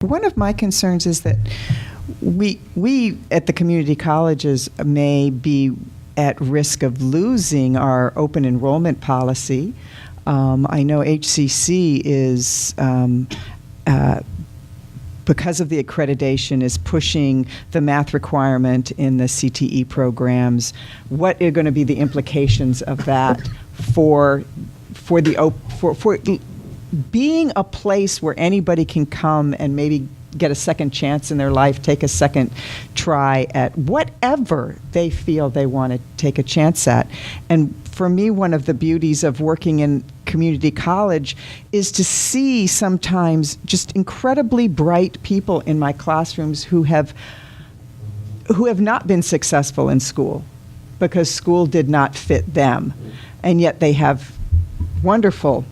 One of my concerns is that we at the community colleges may be at risk of losing our open enrollment policy. I know HCC is, because of the accreditation, is pushing the math requirement in the CTE programs. What are going to be the implications of that for being a place where anybody can come and maybe get a second chance in their life, take a second try at whatever they feel they want to take a chance at? And for me, one of the beauties of working in community college is to see sometimes just incredibly bright people in my classrooms who have not been successful in school because school did not fit them, and yet they have wonderful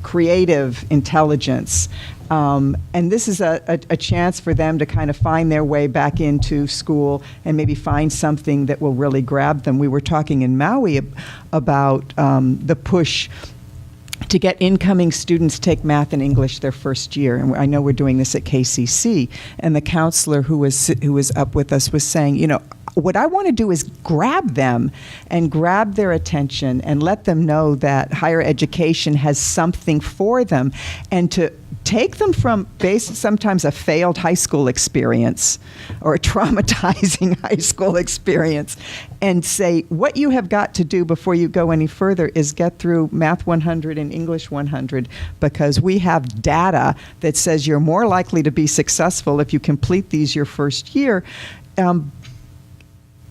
creative intelligence. And this is a chance for them to kind of find their way back into school and maybe find something that will really grab them. We were talking in Maui about the push to get incoming students take math and English their first year. And I know we're doing this at KCC. And the counselor who was up with us was saying, you know, what I want to do is grab them and grab their attention and let them know that higher education has something for them, and to take them from sometimes a failed high school experience or a traumatizing high school experience and say, what you have got to do before you go any further is get through Math 100 and English 100, because we have data that says you're more likely to be successful if you complete these your first year.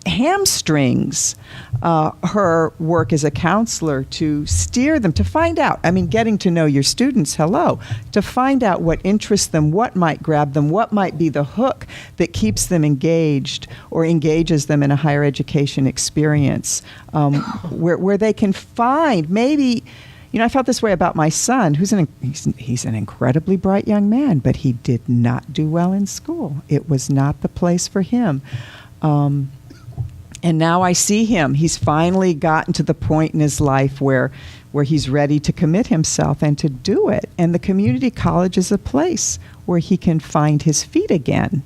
Hamstrings her work as a counselor to steer them, to find out, I mean, getting to know your students, to find out what interests them, what might grab them, what might be the hook that keeps them engaged or engages them in a higher education experience, where they can find maybe, you know, I felt this way about my son, who's he's an incredibly bright young man, but he did not do well in school. It was not the place for him. And now I see him. He's finally gotten to the point in his life where he's ready to commit himself and to do it. And the community college is a place where he can find his feet again.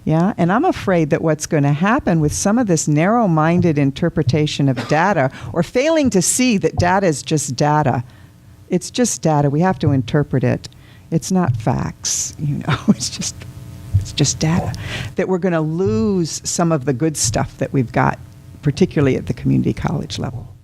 Yeah, and I'm afraid that what's going to happen with some of this narrow-minded interpretation of data, or failing to see that data is just data. It's just data. We have to interpret it. It's not facts, you know. It's just data, that we're going to lose some of the good stuff that we've got, particularly at the community college level.